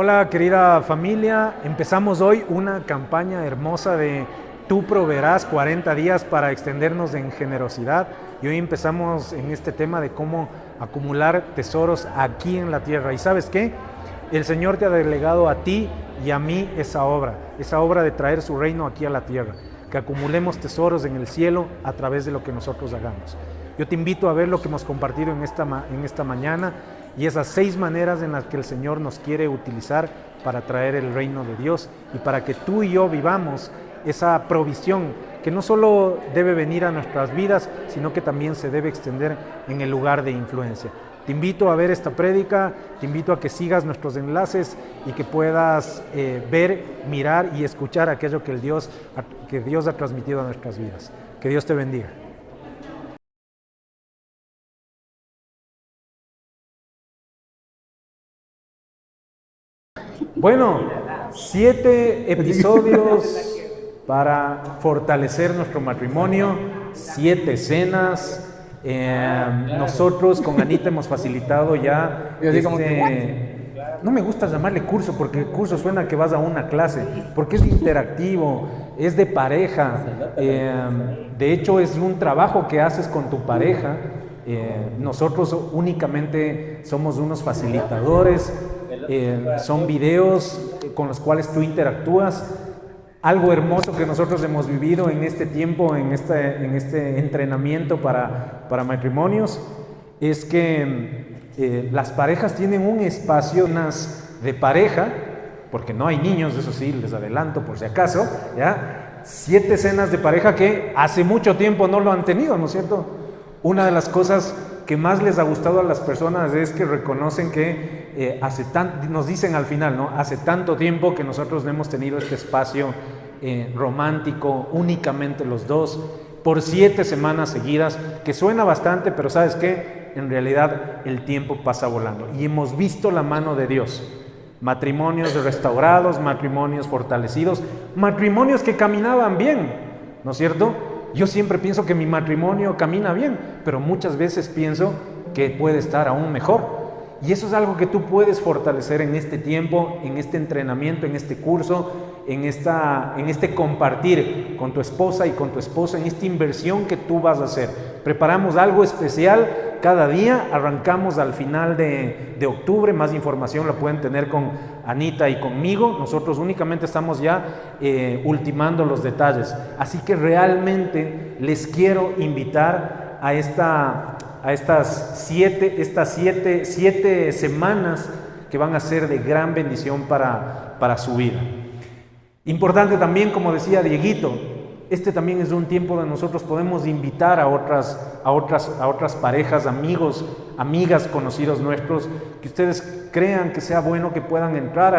Hola querida familia, empezamos hoy una campaña hermosa de Tú proveerás 40 días para extendernos en generosidad y hoy empezamos en este tema de cómo acumular tesoros aquí en la tierra. ¿Y sabes qué? El Señor te ha delegado a ti y a mí esa obra de traer su reino aquí a la tierra, que acumulemos tesoros en el cielo a través de lo que nosotros hagamos. Yo te invito a ver lo que hemos compartido en esta mañana y esas 6 maneras en las que el Señor nos quiere utilizar para traer el reino de Dios y para que tú y yo vivamos esa provisión que no solo debe venir a nuestras vidas, sino que también se debe extender en el lugar de influencia. Te invito a ver esta prédica, te invito a que sigas nuestros enlaces y que puedas ver, mirar y escuchar aquello que Dios ha transmitido a nuestras vidas. Que Dios te bendiga. Bueno, 7 episodios para fortalecer nuestro matrimonio, 7 cenas. Nosotros con Anita hemos facilitado ya no me gusta llamarle curso porque el curso suena que vas a una clase, porque es interactivo, es de pareja, de hecho es un trabajo que haces con tu pareja. Nosotros únicamente somos unos facilitadores, son videos con los cuales tú interactúas. Algo hermoso que nosotros hemos vivido en este tiempo, en este entrenamiento para matrimonios, es que las parejas tienen un espacio de pareja, porque no hay niños, eso sí, les adelanto por si acaso, ¿ya? 7 cenas de pareja que hace mucho tiempo no lo han tenido, ¿no es cierto? Una de las cosas que más les ha gustado a las personas es que reconocen que nos dicen al final, ¿no? Hace tanto tiempo que nosotros no hemos tenido este espacio romántico, únicamente los dos, por 7 semanas seguidas, que suena bastante, pero ¿sabes qué? En realidad el tiempo pasa volando y hemos visto la mano de Dios. Matrimonios restaurados, matrimonios fortalecidos, matrimonios que caminaban bien, ¿no es cierto? Yo siempre pienso que mi matrimonio camina bien, pero muchas veces pienso que puede estar aún mejor. Y eso es algo que tú puedes fortalecer en este tiempo, en este entrenamiento, en este curso, en este compartir con tu esposa y con tu esposo, en esta inversión que tú vas a hacer. Preparamos algo especial cada día, arrancamos al final de octubre, más información la pueden tener con Anita y conmigo. Nosotros únicamente estamos ya ultimando los detalles. Así que realmente les quiero invitar a estas 7 semanas que van a ser de gran bendición para su vida. Importante también, como decía Dieguito, este también es un tiempo donde nosotros podemos invitar a otras parejas, amigos, amigas, conocidos nuestros, que ustedes crean que sea bueno que puedan entrar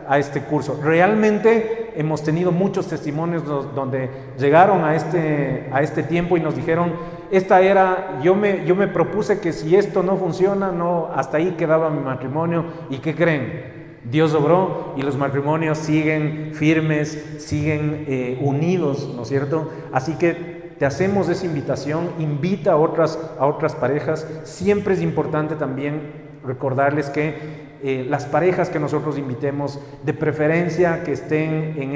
a este curso. Realmente hemos tenido muchos testimonios donde llegaron a este tiempo y nos dijeron, yo me propuse que si esto no funciona, hasta ahí quedaba mi matrimonio. ¿Y qué creen? Dios obró y los matrimonios siguen firmes, siguen unidos, ¿no es cierto? Así que te hacemos esa invitación, invita a otras parejas. Siempre es importante también recordarles que las parejas que nosotros invitemos, de preferencia que estén en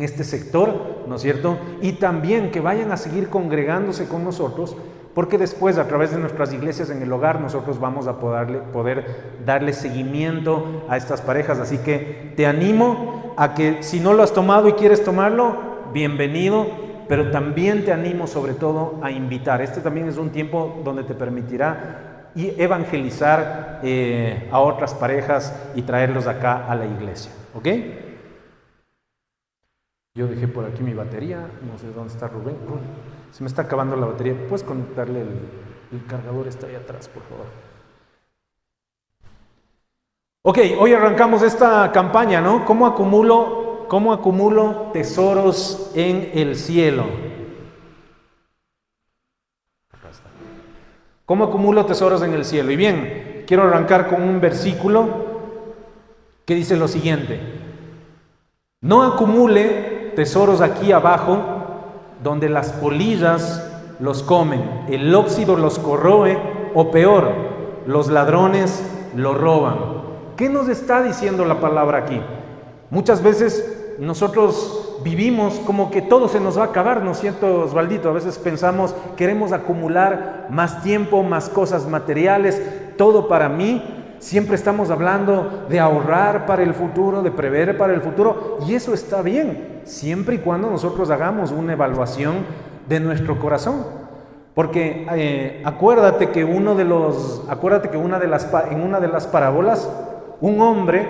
este sector, ¿no es cierto? Y también que vayan a seguir congregándose con nosotros, porque después a través de nuestras iglesias en el hogar nosotros vamos a poder darle seguimiento a estas parejas. Así que te animo a que si no lo has tomado y quieres tomarlo, bienvenido, pero también te animo sobre todo a invitar. Este también es un tiempo donde te permitirá evangelizar a otras parejas y traerlos acá a la iglesia, ¿ok? Yo dejé por aquí mi batería, no sé dónde está Rubén. Se me está acabando la batería. ¿Puedes conectarle el cargador? Está ahí atrás, por favor. Ok, hoy arrancamos esta campaña, ¿no? ¿Cómo acumulo tesoros en el cielo? ¿Cómo acumulo tesoros en el cielo? Y bien, quiero arrancar con un versículo que dice lo siguiente: no acumule tesoros aquí abajo, donde las polillas los comen, el óxido los corroe, o peor, los ladrones lo roban. ¿Qué nos está diciendo la palabra aquí? Muchas veces nosotros vivimos como que todo se nos va a acabar, ¿no es cierto, Osvaldito? A veces pensamos, queremos acumular más tiempo, más cosas materiales, todo para mí. Siempre estamos hablando de ahorrar para el futuro, de prever para el futuro, y eso está bien, siempre y cuando nosotros hagamos una evaluación de nuestro corazón. Porque acuérdate que en una de las parábolas, un hombre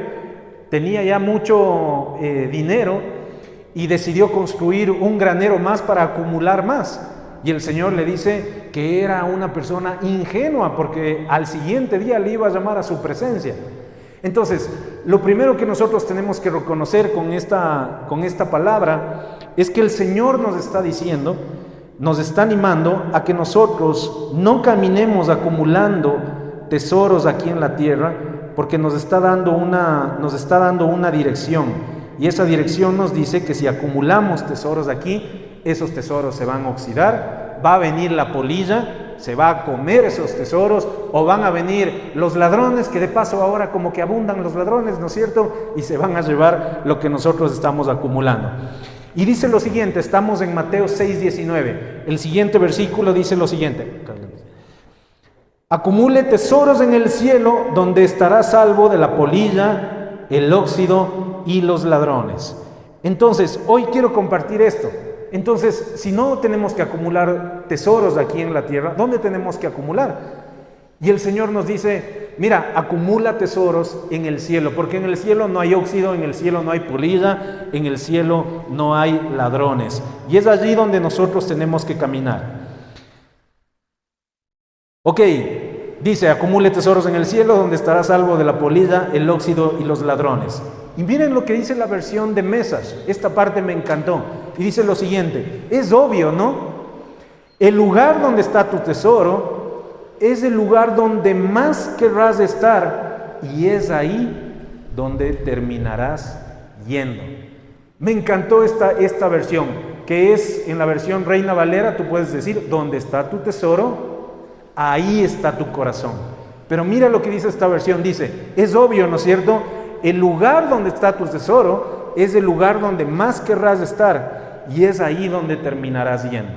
tenía ya mucho dinero y decidió construir un granero más para acumular más. Y el Señor le dice que era una persona ingenua porque al siguiente día le iba a llamar a su presencia. Entonces, lo primero que nosotros tenemos que reconocer con esta palabra es que el Señor nos está diciendo, nos está animando a que nosotros no caminemos acumulando tesoros aquí en la tierra, porque nos está dando una dirección. Y esa dirección nos dice que si acumulamos tesoros aquí, esos tesoros se van a oxidar, va a venir la polilla, se va a comer esos tesoros, o van a venir los ladrones, que de paso ahora como que abundan los ladrones, ¿no es cierto? Y se van a llevar lo que nosotros estamos acumulando. Y dice lo siguiente, estamos en Mateo 6:19, el siguiente versículo dice lo siguiente: acumule tesoros en el cielo, donde estará salvo de la polilla, el óxido y los ladrones. Entonces, hoy quiero compartir esto. Entonces, si no tenemos que acumular tesoros aquí en la tierra, ¿dónde tenemos que acumular? Y el Señor nos dice, mira, acumula tesoros en el cielo, porque en el cielo no hay óxido, en el cielo no hay polilla, en el cielo no hay ladrones. Y es allí donde nosotros tenemos que caminar. Ok, dice, acumule tesoros en el cielo, donde estará salvo de la polilla, el óxido y los ladrones. Y miren lo que dice la versión de Mesas, esta parte me encantó. Y dice lo siguiente, es obvio, ¿no? El lugar donde está tu tesoro es el lugar donde más querrás estar, y es ahí donde terminarás yendo. Me encantó esta versión, que es en la versión Reina Valera, tú puedes decir, donde está tu tesoro, ahí está tu corazón. Pero mira lo que dice esta versión, dice, es obvio, ¿no es cierto? El lugar donde está tu tesoro es el lugar donde más querrás estar, y es ahí donde terminarás yendo.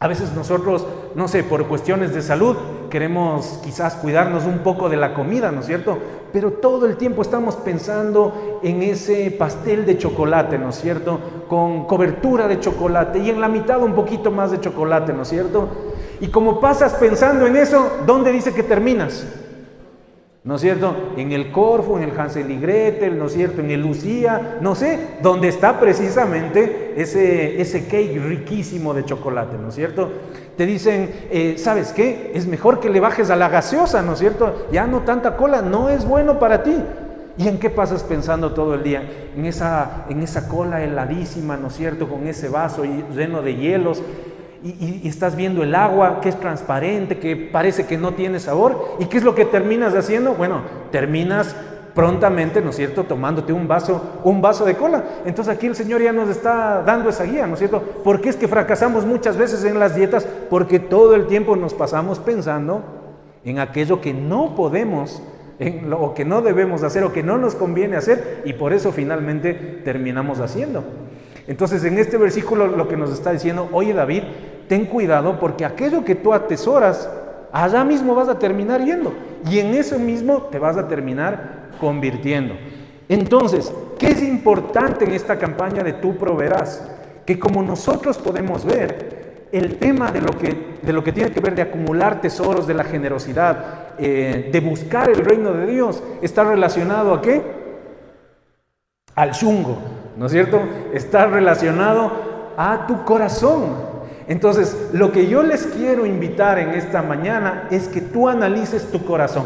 A veces nosotros, no sé, por cuestiones de salud, queremos quizás cuidarnos un poco de la comida, ¿no es cierto? Pero todo el tiempo estamos pensando en ese pastel de chocolate, ¿no es cierto? Con cobertura de chocolate y en la mitad un poquito más de chocolate, ¿no es cierto? Y como pasas pensando en eso, ¿dónde dice que terminas? ¿No es cierto? En el Corfo, en el Hansel y Gretel, ¿no es cierto? En el Lucía, no sé, donde está precisamente ese cake riquísimo de chocolate, ¿no es cierto? Te dicen, ¿sabes qué? Es mejor que le bajes a la gaseosa, ¿no es cierto? Ya no tanta cola, no es bueno para ti. ¿Y en qué pasas pensando todo el día? En esa cola heladísima, ¿no es cierto? Con ese vaso lleno de hielos. Y estás viendo el agua que es transparente, que parece que no tiene sabor. ¿Y qué es lo que terminas haciendo? Bueno, terminas prontamente, ¿no es cierto?, tomándote un vaso de cola. Entonces aquí el Señor ya nos está dando esa guía, ¿no es cierto? ¿Por qué es que fracasamos muchas veces en las dietas? Porque todo el tiempo nos pasamos pensando en aquello que no podemos, o que no debemos hacer, o que no nos conviene hacer, y por eso finalmente terminamos haciendo. Entonces en este versículo lo que nos está diciendo, oye David, ten cuidado porque aquello que tú atesoras, allá mismo vas a terminar yendo, y en eso mismo te vas a terminar convirtiendo. Entonces, ¿qué es importante en esta campaña de Tú Proveerás? Que como nosotros podemos ver, el tema de lo que tiene que ver de acumular tesoros, de la generosidad, de buscar el reino de Dios, está relacionado ¿a qué? Al shungo, ¿no es cierto? Está relacionado a tu corazón. Entonces, lo que yo les quiero invitar en esta mañana es que tú analices tu corazón,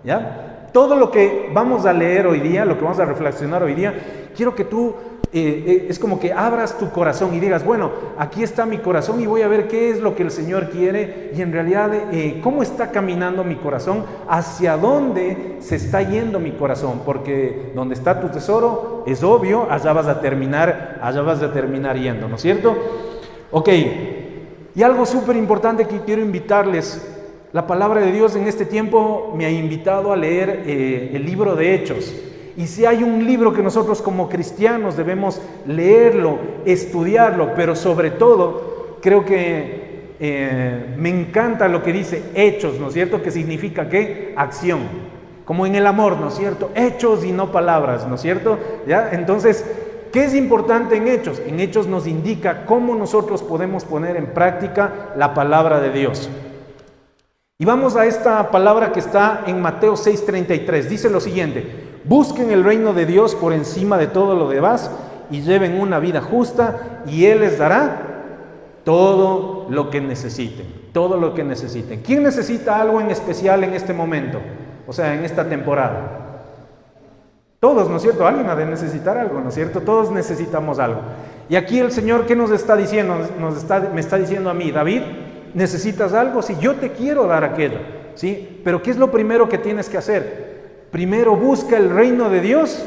¿ya? Todo lo que vamos a leer hoy día, lo que vamos a reflexionar hoy día, quiero que tú, es como que abras tu corazón y digas, bueno, aquí está mi corazón y voy a ver qué es lo que el Señor quiere y en realidad cómo está caminando mi corazón, hacia dónde se está yendo mi corazón, porque donde está tu tesoro, es obvio, allá vas a terminar yendo, ¿no es cierto? Ok, y algo súper importante que quiero invitarles, la palabra de Dios en este tiempo me ha invitado a leer el libro de Hechos. Y si hay un libro que nosotros como cristianos debemos leerlo, estudiarlo, pero sobre todo creo que me encanta lo que dice Hechos, ¿no es cierto? Que significa ¿qué? Acción, como en el amor, ¿no es cierto? Hechos y no palabras, ¿no es cierto? ¿Ya? Entonces, ¿qué es importante en Hechos? En Hechos nos indica cómo nosotros podemos poner en práctica la palabra de Dios. Y vamos a esta palabra que está en Mateo 6:33. Dice lo siguiente: busquen el reino de Dios por encima de todo lo demás y lleven una vida justa y Él les dará todo lo que necesiten. Todo lo que necesiten. ¿Quién necesita algo en especial en este momento? O sea, en esta temporada. Todos, ¿no es cierto? Alguien ha de necesitar algo, ¿no es cierto? Todos necesitamos algo. Y aquí el Señor, ¿qué nos está diciendo? Me está diciendo a mí: David, ¿necesitas algo? Sí, yo te quiero dar aquello, ¿sí? Pero ¿qué es lo primero que tienes que hacer? Primero busca el reino de Dios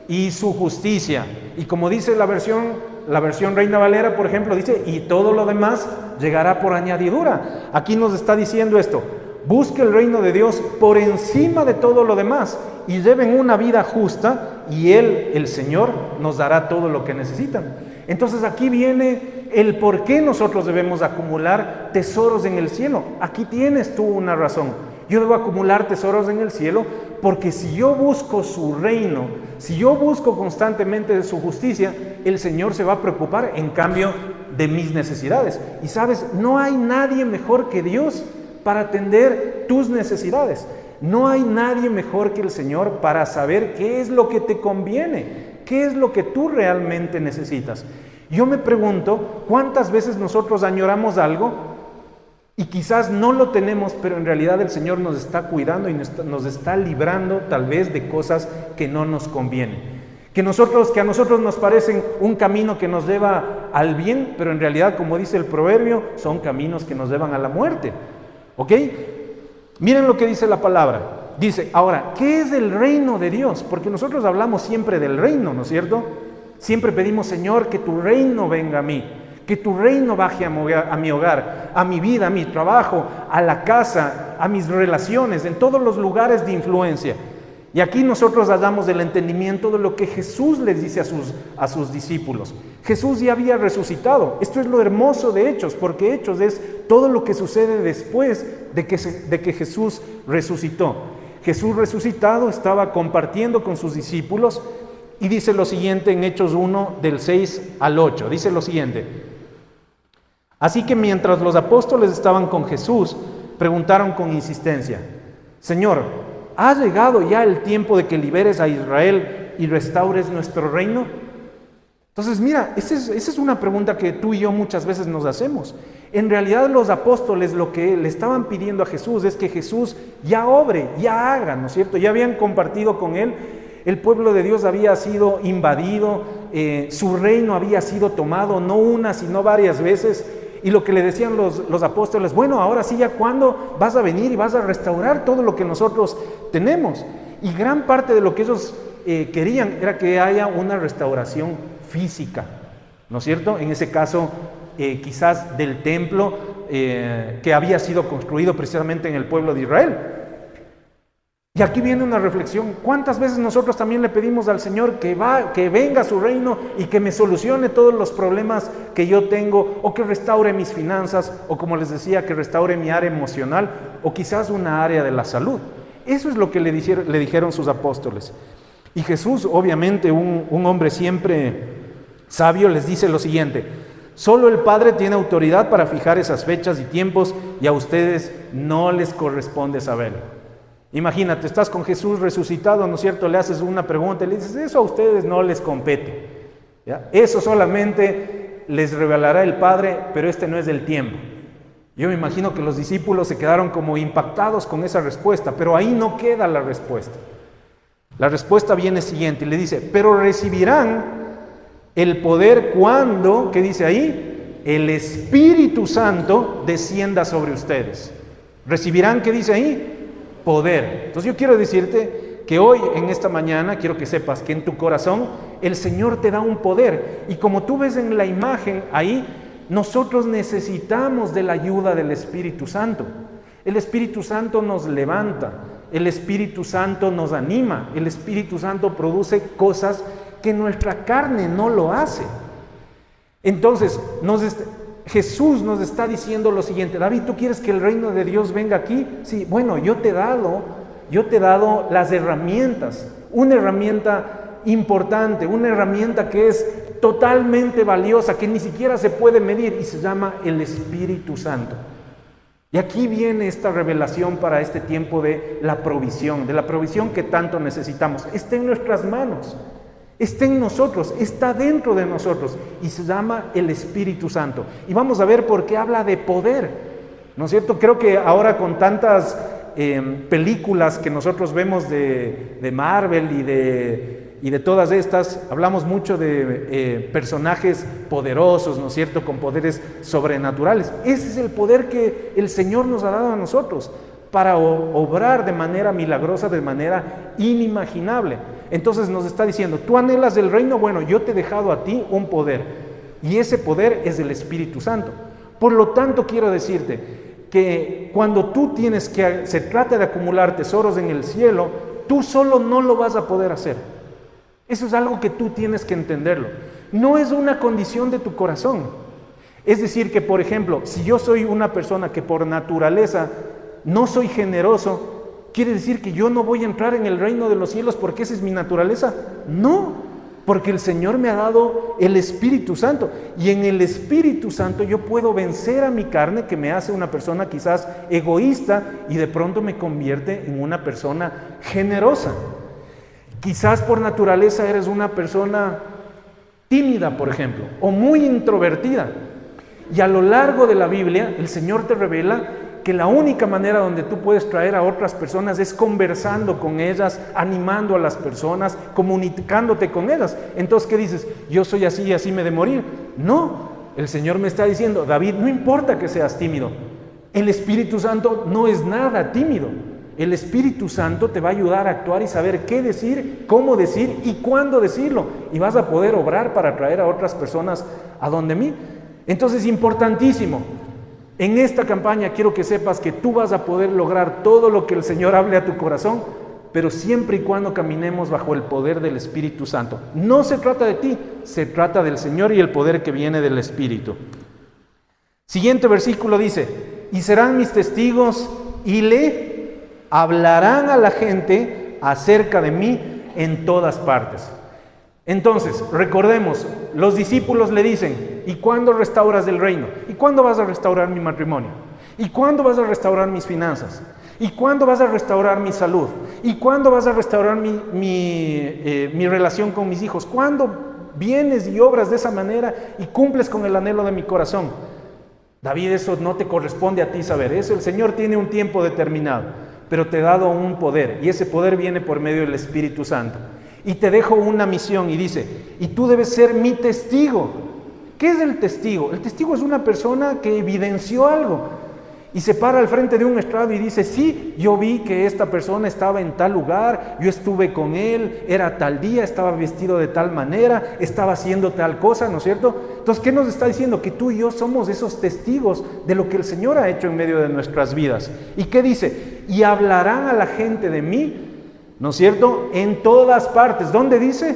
y su justicia. Y como dice la versión Reina Valera, por ejemplo, dice, y todo lo demás llegará por añadidura. Aquí nos está diciendo esto: busque el reino de Dios por encima de todo lo demás y lleven una vida justa y Él, el Señor, nos dará todo lo que necesitan. Entonces aquí viene el por qué nosotros debemos acumular tesoros en el cielo. Aquí tienes tú una razón. Yo debo acumular tesoros en el cielo porque si yo busco su reino, si yo busco constantemente de su justicia, el Señor se va a preocupar en cambio de mis necesidades. Y sabes, no hay nadie mejor que Dios para atender tus necesidades. No hay nadie mejor que el Señor para saber qué es lo que te conviene, qué es lo que tú realmente necesitas. Yo me pregunto, ¿cuántas veces nosotros añoramos algo y quizás no lo tenemos, pero en realidad el Señor nos está cuidando y nos está librando tal vez de cosas que no nos convienen? Que a nosotros nos parecen un camino que nos lleva al bien, pero en realidad, como dice el proverbio, son caminos que nos llevan a la muerte. ¿Ok? Miren lo que dice la palabra. Dice, ahora, ¿qué es el reino de Dios? Porque nosotros hablamos siempre del reino, ¿no es cierto? Siempre pedimos: Señor, que tu reino venga a mí, que tu reino baje a mi hogar, a mi vida, a mi trabajo, a la casa, a mis relaciones, en todos los lugares de influencia. Y aquí nosotros damos el entendimiento de lo que Jesús les dice a sus discípulos. Jesús ya había resucitado. Esto es lo hermoso de Hechos, porque Hechos es todo lo que sucede después de que Jesús resucitó. Jesús resucitado estaba compartiendo con sus discípulos y dice lo siguiente en Hechos 1, del 6 al 8. Dice lo siguiente: así que mientras los apóstoles estaban con Jesús, preguntaron con insistencia: Señor, ¿ha llegado ya el tiempo de que liberes a Israel y restaures nuestro reino? Entonces, mira, esa es una pregunta que tú y yo muchas veces nos hacemos. En realidad los apóstoles lo que le estaban pidiendo a Jesús es que Jesús ya obre, ya haga, ¿no es cierto? Ya habían compartido con Él, el pueblo de Dios había sido invadido, su reino había sido tomado, no una, sino varias veces. Y lo que le decían los apóstoles: bueno, ahora sí, ¿ya cuándo vas a venir y vas a restaurar todo lo que nosotros tenemos? Y gran parte de lo que ellos querían era que haya una restauración física, ¿no es cierto? En ese caso, quizás del templo que había sido construido precisamente en el pueblo de Israel. Y aquí viene una reflexión: ¿cuántas veces nosotros también le pedimos al Señor que venga a su reino y que me solucione todos los problemas que yo tengo, o que restaure mis finanzas, o como les decía, que restaure mi área emocional, o quizás una área de la salud? Eso es lo que le dijeron sus apóstoles. Y Jesús, obviamente un hombre siempre sabio, les dice lo siguiente: solo el Padre tiene autoridad para fijar esas fechas y tiempos, y a ustedes no les corresponde saberlo. Imagínate, estás con Jesús resucitado, ¿no es cierto? Le haces una pregunta y le dices: eso a ustedes no les compete, ¿ya? Eso solamente les revelará el Padre, pero este no es el tiempo. Yo me imagino que los discípulos se quedaron como impactados con esa respuesta, pero ahí no queda la respuesta. La respuesta viene siguiente y le dice: pero recibirán el poder cuando, ¿qué dice ahí? El Espíritu Santo descienda sobre ustedes. Recibirán, ¿qué dice ahí? Poder. Entonces yo quiero decirte que hoy, en esta mañana, quiero que sepas que en tu corazón el Señor te da un poder. Y como tú ves en la imagen ahí, nosotros necesitamos de la ayuda del Espíritu Santo. El Espíritu Santo nos levanta, el Espíritu Santo nos anima, el Espíritu Santo produce cosas que nuestra carne no lo hace. Entonces, Jesús nos está diciendo lo siguiente: David, ¿tú quieres que el reino de Dios venga aquí? Sí, bueno, yo te he dado las herramientas, una herramienta importante, una herramienta que es totalmente valiosa, que ni siquiera se puede medir, y se llama el Espíritu Santo. Y aquí viene esta revelación para este tiempo de la provisión que tanto necesitamos. Está en nuestras manos, está en nosotros, está dentro de nosotros, y se llama el Espíritu Santo. Y vamos a ver por qué habla de poder, ¿no es cierto? Creo que ahora con tantas películas que nosotros vemos de Marvel y de todas estas, hablamos mucho de personajes poderosos, ¿no es cierto?, con poderes sobrenaturales. Ese es el poder que el Señor nos ha dado a nosotros para obrar de manera milagrosa, de manera inimaginable. Entonces nos está diciendo: tú anhelas el reino, bueno, yo te he dejado a ti un poder, y ese poder es el Espíritu Santo. Por lo tanto, quiero decirte que cuando se trata de acumular tesoros en el cielo, tú solo no lo vas a poder hacer. Eso es algo que tú tienes que entenderlo. No es una condición de tu corazón. Es decir, que por ejemplo, si yo soy una persona que por naturaleza no soy generoso, ¿quiere decir que yo no voy a entrar en el reino de los cielos porque esa es mi naturaleza? No, porque el Señor me ha dado el Espíritu Santo, y en el Espíritu Santo yo puedo vencer a mi carne, que me hace una persona quizás egoísta, y de pronto me convierte en una persona generosa. Quizás por naturaleza eres una persona tímida, por ejemplo, o muy introvertida, y a lo largo de la Biblia el Señor te revela que la única manera donde tú puedes traer a otras personas es conversando con ellas, animando a las personas, comunicándote con ellas. Entonces, ¿qué dices? Yo soy así y así me he de morir. No, el Señor me está diciendo: David, no importa que seas tímido, el Espíritu Santo no es nada tímido. El Espíritu Santo te va a ayudar a actuar y saber qué decir, cómo decir y cuándo decirlo, y vas a poder obrar para traer a otras personas a donde mí. Entonces, importantísimo, en esta campaña quiero que sepas que tú vas a poder lograr todo lo que el Señor hable a tu corazón, pero siempre y cuando caminemos bajo el poder del Espíritu Santo. No se trata de ti, se trata del Señor y el poder que viene del Espíritu. Siguiente versículo dice: y serán mis testigos y le hablarán a la gente acerca de mí en todas partes. Entonces, recordemos, los discípulos le dicen: ¿y cuándo restauras el reino? ¿Y cuándo vas a restaurar mi matrimonio? ¿Y cuándo vas a restaurar mis finanzas? ¿Y cuándo vas a restaurar mi salud? ¿Y cuándo vas a restaurar mi relación con mis hijos? ¿Cuándo vienes y obras de esa manera y cumples con el anhelo de mi corazón? David, eso no te corresponde a ti saber. Eso el Señor tiene un tiempo determinado, pero te he dado un poder, y ese poder viene por medio del Espíritu Santo. Y te dejo una misión, y dice: y tú debes ser mi testigo. ¿Qué es el testigo? El testigo es una persona que evidenció algo y se para al frente de un estrado y dice: sí, yo vi que esta persona estaba en tal lugar, yo estuve con él, era tal día, estaba vestido de tal manera, estaba haciendo tal cosa, ¿no es cierto? Entonces, ¿qué nos está diciendo? Que tú y yo somos esos testigos de lo que el Señor ha hecho en medio de nuestras vidas. ¿Y qué dice? Y hablarán a la gente de mí, ¿no es cierto?, en todas partes. ¿Dónde dice?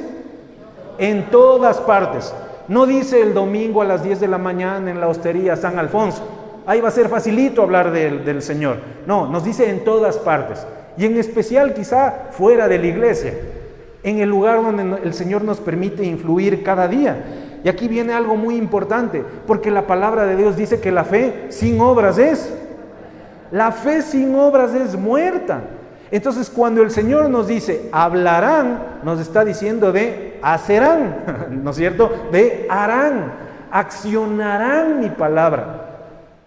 En todas partes. No dice el domingo a las 10 de la mañana en la hostería San Alfonso. Ahí va a ser facilito hablar del Señor. No, nos dice en todas partes. Y en especial quizá fuera de la iglesia, en el lugar donde el Señor nos permite influir cada día. Y aquí viene algo muy importante, porque la palabra de Dios dice que la fe sin obras es. La fe sin obras es muerta. Entonces, cuando el Señor nos dice hablarán, nos está diciendo de hacerán, ¿no es cierto? De harán, accionarán mi palabra.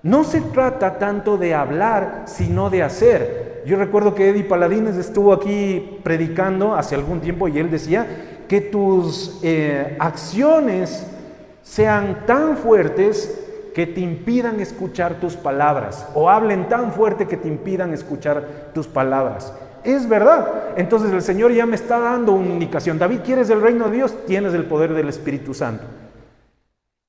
No se trata tanto de hablar, sino de hacer. Yo recuerdo que Eddie Paladines estuvo aquí predicando hace algún tiempo, y él decía que tus acciones sean tan fuertes que te impidan escuchar tus palabras, o hablen tan fuerte que te impidan escuchar tus palabras. Es verdad. Entonces el Señor ya me está dando una indicación. David, ¿quieres el reino de Dios? Tienes el poder del Espíritu Santo.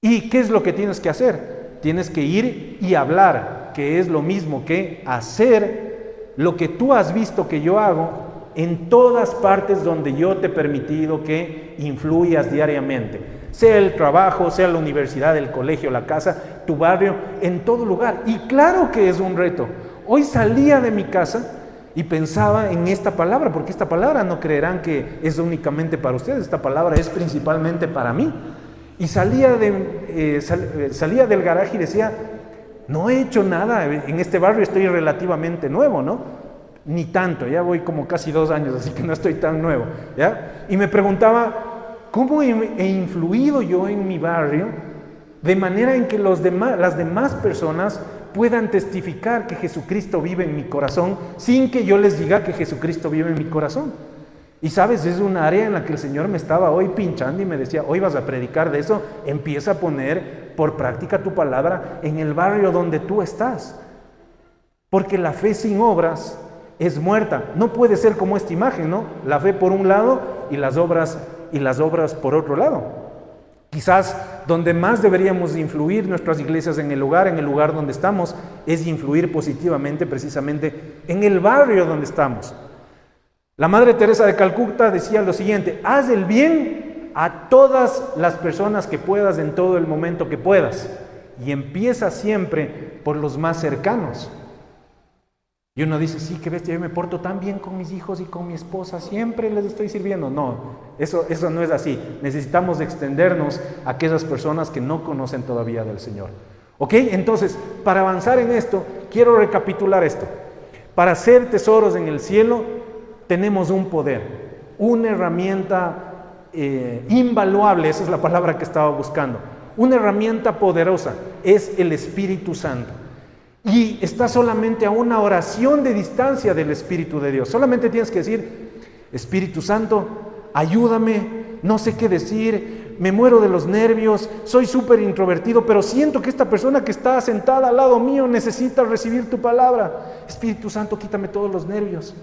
¿Y qué es lo que tienes que hacer? Tienes que ir y hablar. que es lo mismo que hacer lo que tú has visto que yo hago en todas partes donde yo te he permitido que influyas diariamente, sea el trabajo, sea la universidad, el colegio, la casa, tu barrio, en todo lugar. Y claro que es un reto. Hoy salía de mi casa y pensaba en esta palabra, porque esta palabra no creerán que es únicamente para ustedes, esta palabra es principalmente para mí. Y salía del garaje y decía, no he hecho nada, en este barrio estoy relativamente nuevo, ¿no? Ni tanto, ya voy como casi 2 años, así que no estoy tan nuevo, ¿ya? Y me preguntaba, ¿cómo he influido yo en mi barrio de manera en que las demás personas puedan testificar que Jesucristo vive en mi corazón sin que yo les diga que Jesucristo vive en mi corazón? Y sabes, es un área en la que el Señor me estaba hoy pinchando y me decía, hoy vas a predicar de eso, empieza a poner por práctica tu palabra en el barrio donde tú estás. Porque la fe sin obras es muerta. No puede ser como esta imagen, ¿no? La fe por un lado y las obras por otro lado. Quizás donde más deberíamos influir nuestras iglesias en el lugar donde estamos, es influir positivamente precisamente en el barrio donde estamos. La Madre Teresa de Calcuta decía lo siguiente: haz el bien a todas las personas que puedas en todo el momento que puedas, y empieza siempre por los más cercanos. Y uno dice, sí, qué bestia, yo me porto tan bien con mis hijos y con mi esposa, siempre les estoy sirviendo. No, eso no es así. Necesitamos extendernos a aquellas personas que no conocen todavía del Señor. ¿Ok? Entonces, para avanzar en esto, quiero recapitular esto. Para hacer tesoros en el cielo, tenemos un poder, una herramienta invaluable, esa es la palabra que estaba buscando. Una herramienta poderosa, es el Espíritu Santo. Y está solamente a una oración de distancia del Espíritu de Dios. Solamente tienes que decir, Espíritu Santo, ayúdame, no sé qué decir, me muero de los nervios, soy súper introvertido, pero siento que esta persona que está sentada al lado mío necesita recibir tu palabra. Espíritu Santo, quítame todos los nervios.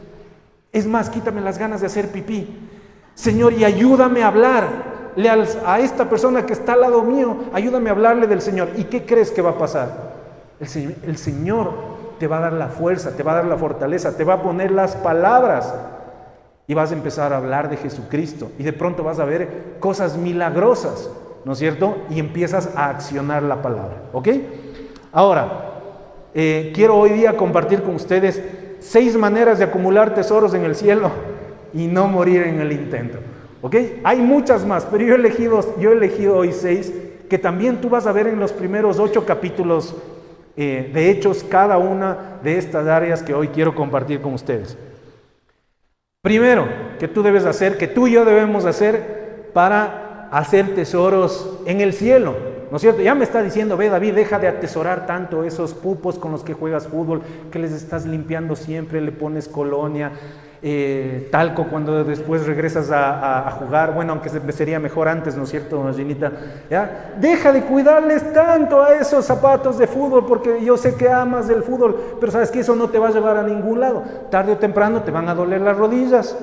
Es más, quítame las ganas de hacer pipí. Señor, y ayúdame a hablarle a esta persona que está al lado mío, ayúdame a hablarle del Señor. ¿Y qué crees que va a pasar? El Señor te va a dar la fuerza, te va a dar la fortaleza, te va a poner las palabras y vas a empezar a hablar de Jesucristo y de pronto vas a ver cosas milagrosas, ¿no es cierto? Y empiezas a accionar la palabra, ¿ok? Ahora, quiero hoy día compartir con ustedes 6 maneras de acumular tesoros en el cielo y no morir en el intento, ¿ok? Hay muchas más, pero yo he elegido hoy 6 que también tú vas a ver en los primeros 8 capítulos de Hechos, cada una de estas áreas que hoy quiero compartir con ustedes. Primero, que tú debes hacer, que tú y yo debemos hacer para hacer tesoros en el cielo, ¿no es cierto? Ya me está diciendo, ve David, deja de atesorar tanto esos pupos con los que juegas fútbol, que les estás limpiando siempre, le pones colonia, talco cuando después regresas a jugar, bueno, aunque sería mejor antes, ¿no es cierto, Ginita? ¿Ya? Deja de cuidarles tanto a esos zapatos de fútbol, porque yo sé que amas el fútbol, pero sabes que eso no te va a llevar a ningún lado. Tarde o temprano te van a doler las rodillas,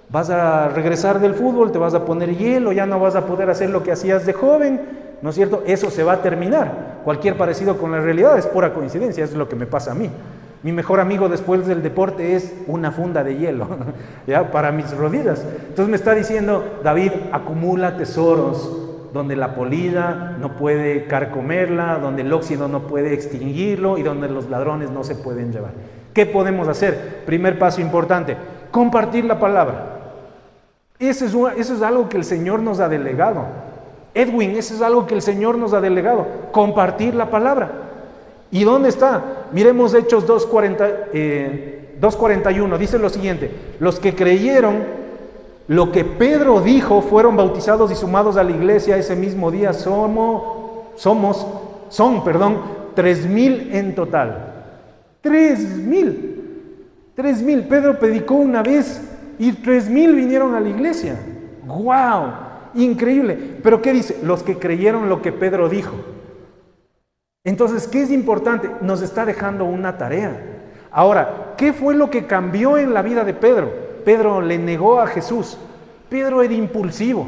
vas a regresar del fútbol, te vas a poner hielo, ya no vas a poder hacer lo que hacías de joven, ¿no es cierto? Eso se va a terminar. Cualquier parecido con la realidad es pura coincidencia, es lo que me pasa a mí. Mi mejor amigo después del deporte es una funda de hielo, ¿ya? Para mis rodillas. Entonces me está diciendo, David, acumula tesoros donde la polilla no puede carcomerla, donde el óxido no puede extinguirlo y donde los ladrones no se pueden llevar. ¿Qué podemos hacer? Primer paso importante, compartir la palabra. Eso es algo que el Señor nos ha delegado. Edwin, eso es algo que el Señor nos ha delegado, compartir la palabra. ¿Y dónde está? Miremos Hechos 2:41, dice lo siguiente: los que creyeron lo que Pedro dijo fueron bautizados y sumados a la iglesia ese mismo día. Son 3,000 en total. 3,000. Pedro predicó una vez y 3,000 vinieron a la iglesia. ¡Wow! Increíble. Pero ¿qué dice? Los que creyeron lo que Pedro dijo. Entonces, ¿qué es importante? Nos está dejando una tarea. Ahora, ¿qué fue lo que cambió en la vida de Pedro? Pedro le negó a Jesús. Pedro era impulsivo.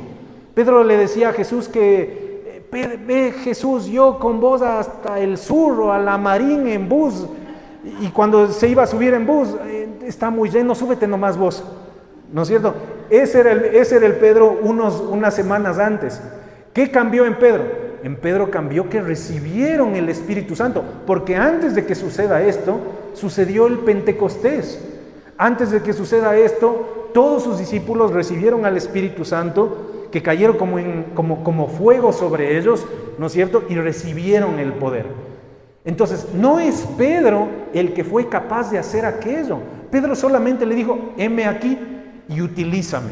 Pedro le decía a Jesús que ve Jesús, yo con vos hasta el sur o a la Marín en bus. Y cuando se iba a subir en bus, está muy lleno, súbete nomás vos. ¿No es cierto? Ese era el Pedro unas semanas antes. ¿Qué cambió en Pedro? En Pedro cambió que recibieron el Espíritu Santo, porque antes de que suceda esto, sucedió el Pentecostés. Antes de que suceda esto, todos sus discípulos recibieron al Espíritu Santo, que cayeron como fuego sobre ellos, ¿no es cierto? Y recibieron el poder. Entonces, no es Pedro el que fue capaz de hacer aquello. Pedro solamente le dijo, heme aquí y utilízame.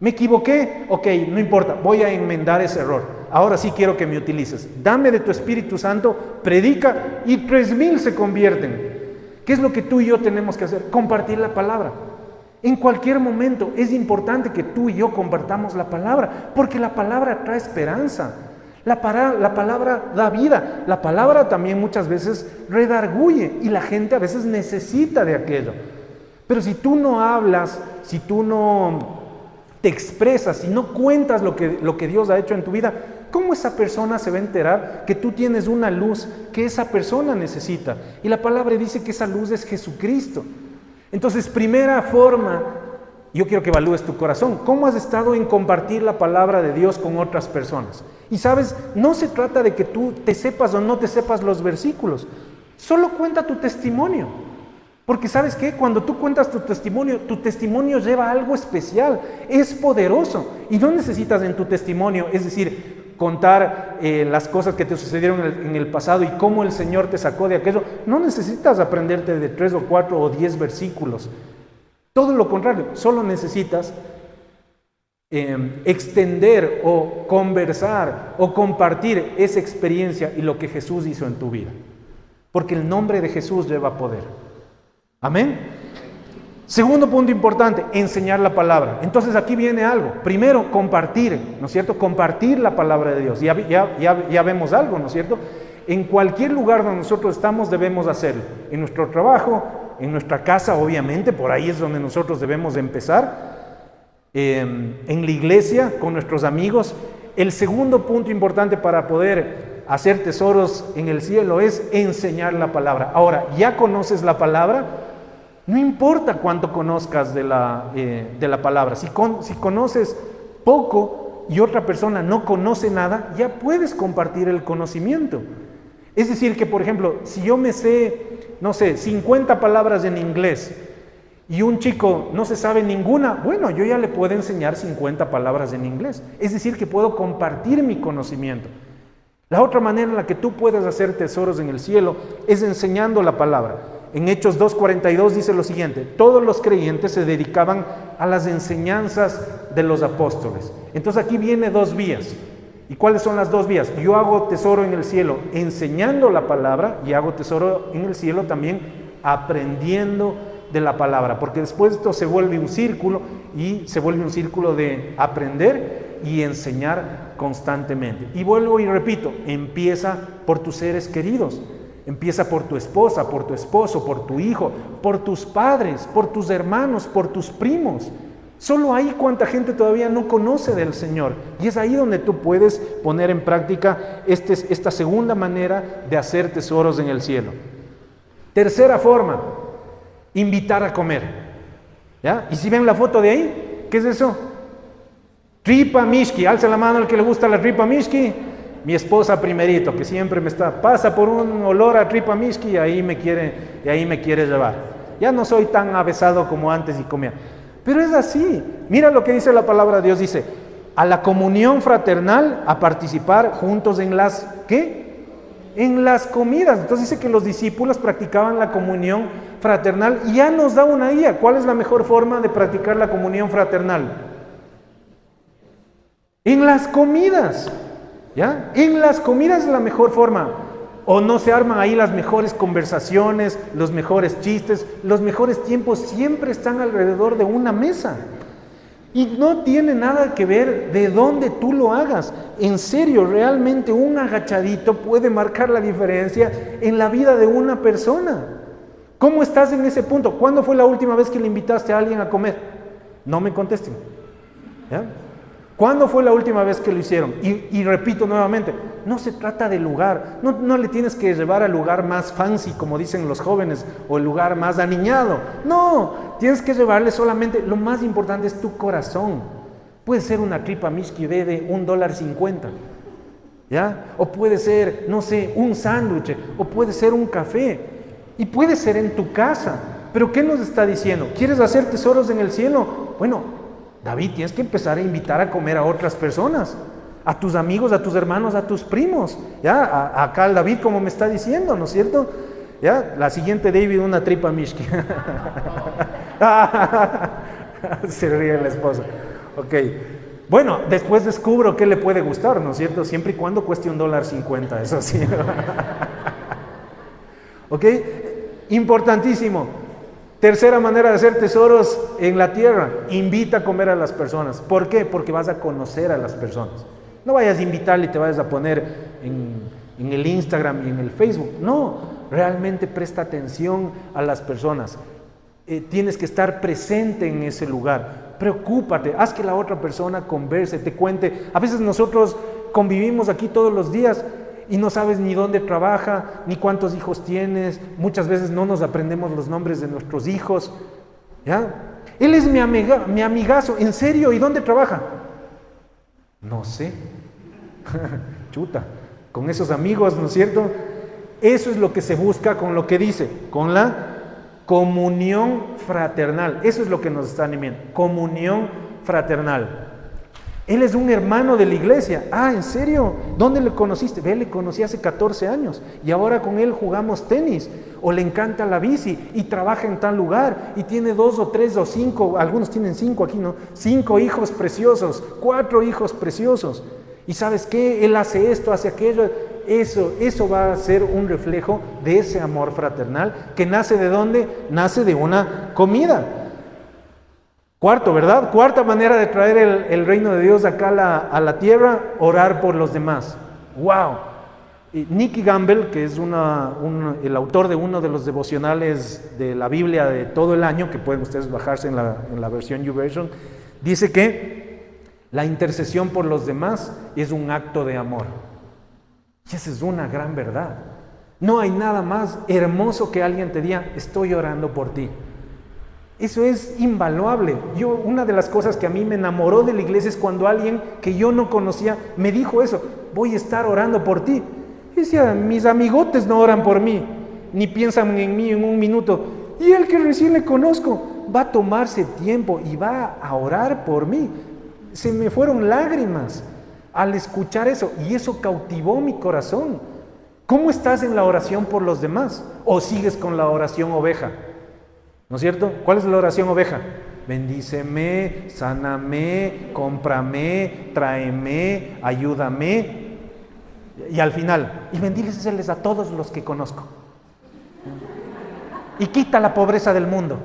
¿Me equivoqué? Ok, no importa, voy a enmendar ese error. Ahora sí quiero que me utilices. Dame de tu Espíritu Santo, predica y 3,000 se convierten. ¿Qué es lo que tú y yo tenemos que hacer? Compartir la palabra. En cualquier momento es importante que tú y yo compartamos la palabra, porque la palabra trae esperanza. La palabra da vida. La palabra también muchas veces redarguye y la gente a veces necesita de aquello. Pero si tú no hablas, si tú no te expresas, si no cuentas lo que Dios ha hecho en tu vida, ¿cómo esa persona se va a enterar que tú tienes una luz que esa persona necesita? Y la palabra dice que esa luz es Jesucristo. Entonces, primera forma, yo quiero que evalúes tu corazón. ¿Cómo has estado en compartir la palabra de Dios con otras personas? Y sabes, no se trata de que tú te sepas o no te sepas los versículos. Solo cuenta tu testimonio. Porque ¿sabes qué? Cuando tú cuentas tu testimonio lleva algo especial. Es poderoso. Y no necesitas en tu testimonio, es decir, contar las cosas que te sucedieron en el pasado y cómo el Señor te sacó de aquello. No necesitas aprenderte de 3 o 4 o 10 versículos. Todo lo contrario, solo necesitas extender o conversar o compartir esa experiencia y lo que Jesús hizo en tu vida. Porque el nombre de Jesús lleva poder. Amén. Segundo punto importante, enseñar la palabra. Entonces aquí viene algo. Primero, compartir, ¿no es cierto? Compartir la palabra de Dios. Ya vemos algo, ¿no es cierto? En cualquier lugar donde nosotros estamos debemos hacerlo. En nuestro trabajo, en nuestra casa, obviamente, por ahí es donde nosotros debemos empezar. En la iglesia, con nuestros amigos. El segundo punto importante para poder hacer tesoros en el cielo es enseñar la palabra. Ahora, ¿ya conoces la palabra? No importa cuánto conozcas de la palabra. Si conoces poco y otra persona no conoce nada, ya puedes compartir el conocimiento. Es decir, que por ejemplo, si yo me sé, 50 palabras en inglés y un chico no se sabe ninguna, bueno, yo ya le puedo enseñar 50 palabras en inglés. Es decir, que puedo compartir mi conocimiento. La otra manera en la que tú puedes hacer tesoros en el cielo es enseñando la palabra. En Hechos 2:42 dice lo siguiente: todos los creyentes se dedicaban a las enseñanzas de los apóstoles. Entonces aquí viene 2 vías. ¿Y cuáles son las 2 vías? Yo hago tesoro en el cielo enseñando la palabra y hago tesoro en el cielo también aprendiendo de la palabra, porque después esto se vuelve un círculo y se vuelve un círculo de aprender y enseñar constantemente. Y vuelvo y repito, empieza por tus seres queridos. Empieza por tu esposa, por tu esposo, por tu hijo, por tus padres, por tus hermanos, por tus primos. Solo ahí cuánta gente todavía no conoce del Señor. Y es ahí donde tú puedes poner en práctica esta segunda manera de hacer tesoros en el cielo. Tercera forma, invitar a comer. ¿Ya? Y si ven la foto de ahí, ¿qué es eso? Tripa mishki. Alza la mano al que le gusta la tripa mishki. Mi esposa primerito, que siempre pasa por un olor a tripa mishki y ahí me quiere llevar. Ya no soy tan avesado como antes y comía. Pero es así. Mira lo que dice la palabra de Dios. Dice, a la comunión fraternal, a participar juntos en las, ¿qué? En las comidas. Entonces dice que los discípulos practicaban la comunión fraternal y ya nos da una guía. ¿Cuál es la mejor forma de practicar la comunión fraternal? En las comidas. ¿Ya? En las comidas es la mejor forma. O no se arman ahí las mejores conversaciones, los mejores chistes, los mejores tiempos siempre están alrededor de una mesa. Y no tiene nada que ver de dónde tú lo hagas. En serio, realmente un agachadito puede marcar la diferencia en la vida de una persona. ¿Cómo estás en ese punto? ¿Cuándo fue la última vez que le invitaste a alguien a comer? No me contesten. ¿Ya? ¿Cuándo fue la última vez que lo hicieron? Y repito nuevamente, no se trata de lugar, no le tienes que llevar al lugar más fancy, como dicen los jóvenes, o el lugar más aniñado. No, tienes que llevarle solamente, lo más importante es tu corazón. Puede ser una tripa mishki de $1.50, ¿ya? O puede ser, no sé, un sándwich, o puede ser un café, y puede ser en tu casa. Pero ¿qué nos está diciendo? ¿Quieres hacer tesoros en el cielo? Bueno, David, tienes que empezar a invitar a comer a otras personas, a tus amigos, a tus hermanos, a tus primos. Ya, acá el David como me está diciendo, ¿no es cierto? Ya, la siguiente David, una tripa mishki. Se ríe la esposa. Ok. Bueno, después descubro qué le puede gustar, ¿no es cierto? Siempre y cuando cueste $1.50, eso sí. Ok. Importantísimo. Tercera manera de hacer tesoros en la tierra, invita a comer a las personas. ¿Por qué? Porque vas a conocer a las personas. No vayas a invitarle y te vayas a poner en el Instagram y en el Facebook. No, realmente presta atención a las personas. Tienes que estar presente en ese lugar. Preocúpate, haz que la otra persona converse, te cuente. A veces nosotros convivimos aquí todos los días y no sabes ni dónde trabaja, ni cuántos hijos tienes. Muchas veces no nos aprendemos los nombres de nuestros hijos. ¿Ya? Él es mi amigazo. ¿En serio? ¿Y dónde trabaja? No sé. Chuta. Con esos amigos, ¿no es cierto? Eso es lo que se busca con lo que dice, con la comunión fraternal. Eso es lo que nos está animando. Comunión fraternal. Él es un hermano de la iglesia. Ah, ¿en serio? ¿Dónde le conociste? Ve, le conocí hace 14 años y ahora con él jugamos tenis. O le encanta la bici y trabaja en tal lugar y tiene 2 o 3 o 5, algunos tienen 5 aquí, ¿no? 5 hijos preciosos, 4 hijos preciosos. ¿Y sabes qué? Él hace esto, hace aquello. Eso va a ser un reflejo de ese amor fraternal que nace ¿de dónde? Nace de una comida. Cuarto, ¿verdad? Cuarta manera de traer el reino de Dios acá a la tierra, orar por los demás. ¡Wow! Nicky Gamble, que es el autor de uno de los devocionales de la Biblia de todo el año, que pueden ustedes bajarse en la versión YouVersion, dice que la intercesión por los demás es un acto de amor. Y esa es una gran verdad. No hay nada más hermoso que alguien te diga, estoy orando por ti. Eso es invaluable. Una de las cosas que a mí me enamoró de la iglesia es cuando alguien que yo no conocía me dijo eso, voy a estar orando por ti. Y decía, mis amigotes no oran por mí, ni piensan en mí en un minuto. Y el que recién le conozco va a tomarse tiempo y va a orar por mí. Se me fueron lágrimas al escuchar eso y eso cautivó mi corazón. ¿Cómo estás en la oración por los demás? ¿O sigues con la oración oveja? ¿No es cierto? ¿Cuál es la oración oveja? Bendíceme, sáname, cómprame, tráeme, ayúdame. Y al final, y bendíceles a todos los que conozco. Y quita la pobreza del mundo.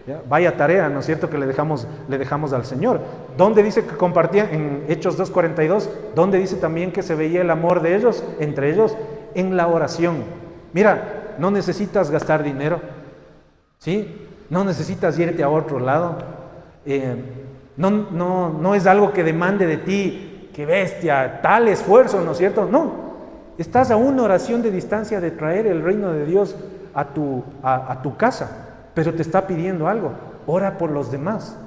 ¿Ya? Vaya tarea, ¿no es cierto?, que le dejamos al Señor. ¿Dónde dice que compartían? En Hechos 2:42. ¿Dónde dice también que se veía el amor de ellos, entre ellos? En la oración. Mira, no necesitas gastar dinero. ¿Sí? No necesitas irte a otro lado. No es algo que demande de ti, que bestia, tal esfuerzo, ¿no es cierto? No. Estás a una oración de distancia de traer el reino de Dios a tu casa, pero te está pidiendo algo. Ora por los demás.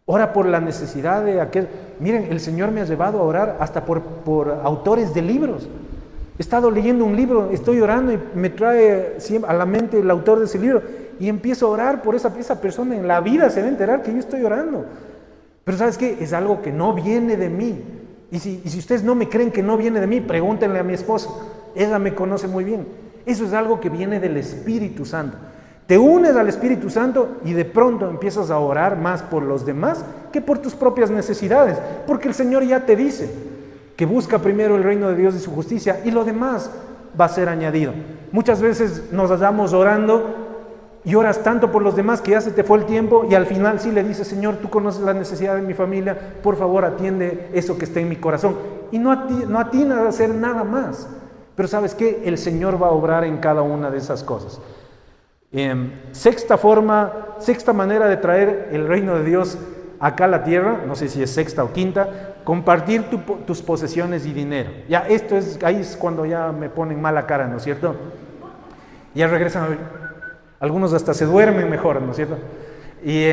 Ora por la necesidad de aquel. Miren, el Señor me ha llevado a orar hasta por autores de libros. He estado leyendo un libro, estoy orando y me trae a la mente el autor de ese libro y empiezo a orar por esa persona. En la vida se va a enterar que yo estoy orando. Pero ¿sabes qué? Es algo que no viene de mí. Y si ustedes no me creen que no viene de mí, pregúntenle a mi esposa. Ella me conoce muy bien. Eso es algo que viene del Espíritu Santo. Te unes al Espíritu Santo y de pronto empiezas a orar más por los demás que por tus propias necesidades. Porque el Señor ya te dice que busca primero el reino de Dios y su justicia y lo demás va a ser añadido. Muchas veces nos hallamos orando y oras tanto por los demás que ya se te fue el tiempo y al final sí le dices, Señor, tú conoces la necesidad de mi familia, por favor atiende eso que está en mi corazón. Y no atinas a hacer nada más. Pero ¿sabes qué? El Señor va a obrar en cada una de esas cosas. Sexta manera de traer el reino de Dios acá la tierra, no sé si es sexta o quinta, compartir tus posesiones y dinero. Ya ahí es cuando ya me ponen mala cara, ¿no es cierto? Ya regresan a ver, algunos hasta se duermen mejor, ¿no es cierto? Y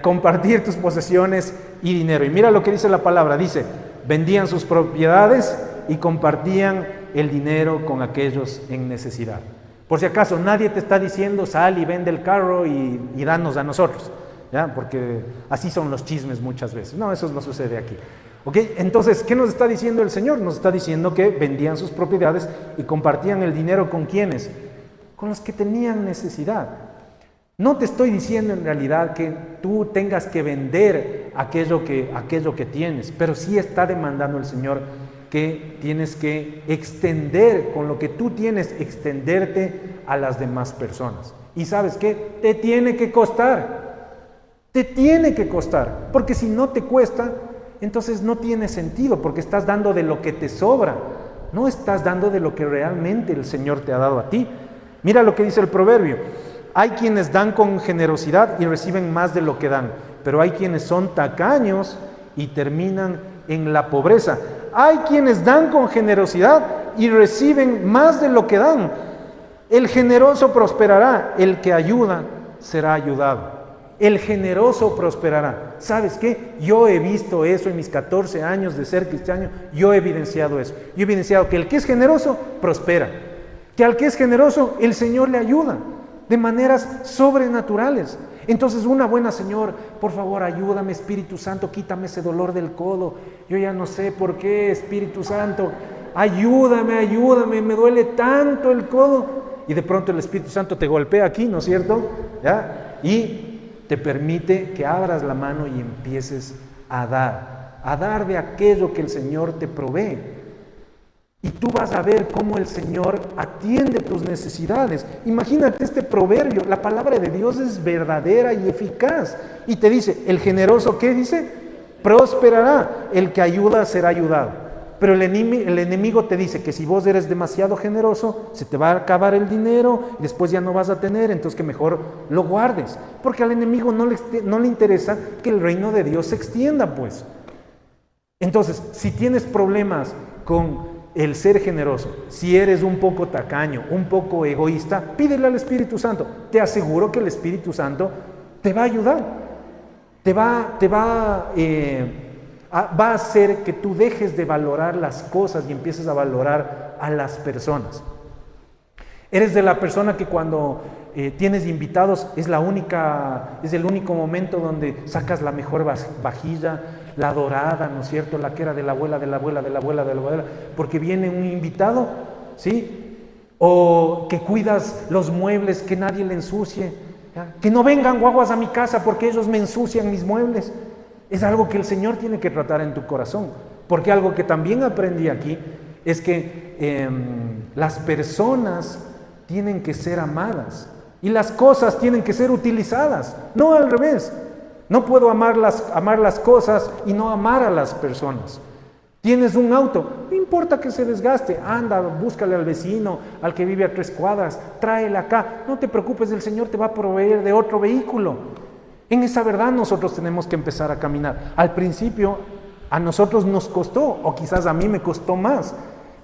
compartir tus posesiones y dinero. Y mira lo que dice la palabra, dice, vendían sus propiedades y compartían el dinero con aquellos en necesidad. Por si acaso, nadie te está diciendo, sal y vende el carro y danos a nosotros, ¿ya? Porque así son los chismes muchas veces. No, eso no sucede aquí. ¿Ok? Entonces, ¿qué nos está diciendo el Señor? Nos está diciendo que vendían sus propiedades y compartían el dinero ¿con quiénes? Con los que tenían necesidad. No te estoy diciendo en realidad que tú tengas que vender aquello que tienes, pero sí está demandando el Señor que tienes que extender con lo que tú tienes, extenderte a las demás personas. ¿Y sabes qué? Te tiene que costar. Te tiene que costar, porque si no te cuesta, entonces no tiene sentido, porque estás dando de lo que te sobra, no estás dando de lo que realmente el Señor te ha dado a ti. Mira lo que dice el proverbio. Hay quienes dan con generosidad y reciben más de lo que dan, pero hay quienes son tacaños y terminan en la pobreza. Hay quienes dan con generosidad y reciben más de lo que dan. El generoso prosperará, el que ayuda será ayudado. El generoso prosperará. ¿Sabes qué? Yo he visto eso en mis 14 años de ser cristiano, yo he evidenciado eso. Yo he evidenciado que el que es generoso prospera, que al que es generoso el Señor le ayuda de maneras sobrenaturales. Entonces Señor, por favor ayúdame, Espíritu Santo, quítame ese dolor del codo, yo ya no sé por qué, Espíritu Santo, ayúdame, me duele tanto el codo, y de pronto el Espíritu Santo te golpea aquí, ¿no es cierto? ¿Ya? Y te permite que abras la mano y empieces a dar de aquello que el Señor te provee. Y tú vas a ver cómo el Señor atiende tus necesidades. Imagínate este proverbio, la palabra de Dios es verdadera y eficaz. Y te dice, el generoso, ¿qué dice? Prosperará, el que ayuda será ayudado. Pero el enemigo te dice que si vos eres demasiado generoso, se te va a acabar el dinero, y después ya no vas a tener, entonces que mejor lo guardes. Porque al enemigo no le interesa que el reino de Dios se extienda, pues. Entonces, si tienes problemas con el ser generoso, si eres un poco tacaño, un poco egoísta, pídele al Espíritu Santo. Te aseguro que el Espíritu Santo te va a ayudar, va a hacer que tú dejes de valorar las cosas y empieces a valorar a las personas. Eres de la persona que cuando tienes invitados es el único momento donde sacas la mejor vajilla, la dorada, ¿no es cierto? La que era de la abuela, porque viene un invitado, ¿sí? O que cuidas los muebles, que nadie le ensucie, ¿ya? Que no vengan guaguas a mi casa porque ellos me ensucian mis muebles. Es algo que el Señor tiene que tratar en tu corazón, porque algo que también aprendí aquí es que las personas tienen que ser amadas y las cosas tienen que ser utilizadas, no al revés. No puedo amar las cosas y no amar a las personas. Tienes un auto, no importa que se desgaste, anda, búscale al vecino, al que vive a 3 cuadras, tráele acá, no te preocupes, el Señor te va a proveer de otro vehículo. En esa verdad nosotros tenemos que empezar a caminar. Al principio a nosotros nos costó, o quizás a mí me costó más,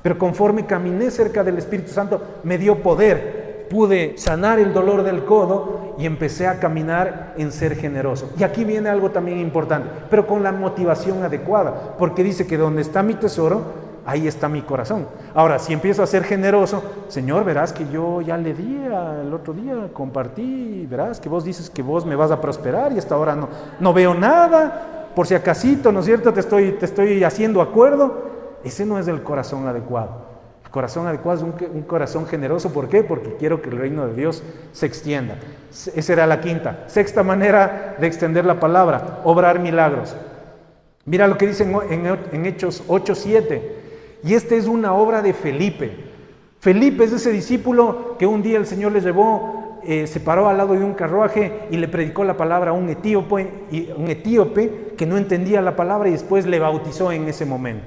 pero conforme caminé cerca del Espíritu Santo me dio poder. Pude sanar el dolor del codo y empecé a caminar en ser generoso. Y aquí viene algo también importante, pero con la motivación adecuada, porque dice que donde está mi tesoro, ahí está mi corazón. Ahora, si empiezo a ser generoso, Señor, verás que yo ya le di el otro día, compartí, verás que vos dices que vos me vas a prosperar y hasta ahora no veo nada, por si acasito, ¿no es cierto? Te estoy haciendo acuerdo. Ese no es el corazón adecuado. El corazón adecuado es un corazón generoso. ¿Por qué? Porque quiero que el reino de Dios se extienda. Esa era la quinta. Sexta manera de extender la palabra, obrar milagros. Mira lo que dice en Hechos 8:7. Y esta es una obra de Felipe. Felipe es ese discípulo que un día el Señor le llevó, se paró al lado de un carruaje y le predicó la palabra a un etíope que no entendía la palabra y después le bautizó en ese momento.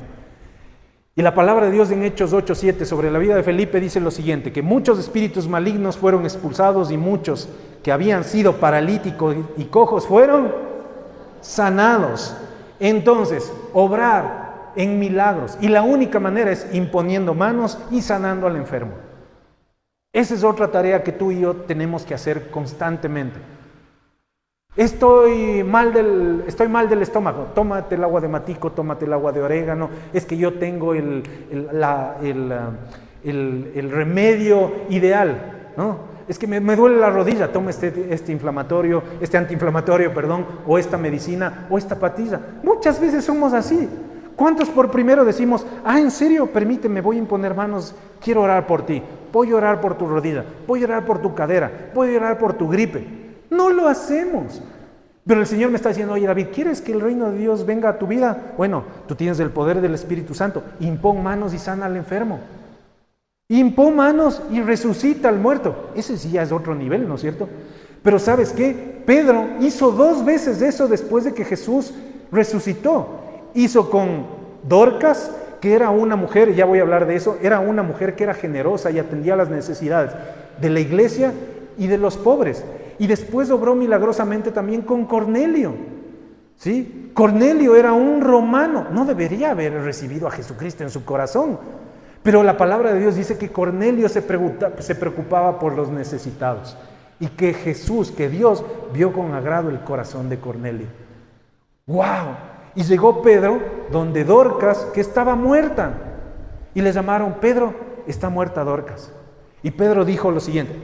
Y la palabra de Dios en Hechos 8:7 sobre la vida de Felipe dice lo siguiente, que muchos espíritus malignos fueron expulsados y muchos que habían sido paralíticos y cojos fueron sanados. Entonces, obrar en milagros. Y la única manera es imponiendo manos y sanando al enfermo. Esa es otra tarea que tú y yo tenemos que hacer constantemente. Estoy mal del estómago, tómate el agua de matico, tómate el agua de orégano, es que yo tengo el remedio ideal, ¿no? Es que me duele la rodilla, toma este antiinflamatorio, o esta medicina, o esta patilla. Muchas veces somos así. ¿Cuántos por primero decimos, en serio, permíteme, voy a imponer manos, quiero orar por ti, voy a orar por tu rodilla, voy a orar por tu cadera, voy a orar por tu gripe? No lo hacemos. Pero el Señor me está diciendo, oye David, ¿quieres que el reino de Dios venga a tu vida? Bueno, tú tienes el poder del Espíritu Santo, impón manos y sana al enfermo. Impón manos y resucita al muerto. Ese sí ya es otro nivel, ¿no es cierto? Pero ¿sabes qué? Pedro hizo 2 veces eso después de que Jesús resucitó. Hizo con Dorcas, que era una mujer, ya voy a hablar de eso, era una mujer que era generosa y atendía las necesidades de la iglesia y de los pobres. Y después obró milagrosamente también con Cornelio. ¿Sí? Cornelio era un romano, no debería haber recibido a Jesucristo en su corazón, pero la palabra de Dios dice que Cornelio se preocupaba por los necesitados y que Dios vio con agrado el corazón de Cornelio. ¡Wow! Y llegó Pedro donde Dorcas, que estaba muerta, y le llamaron, Pedro, está muerta Dorcas. Y Pedro dijo lo siguiente,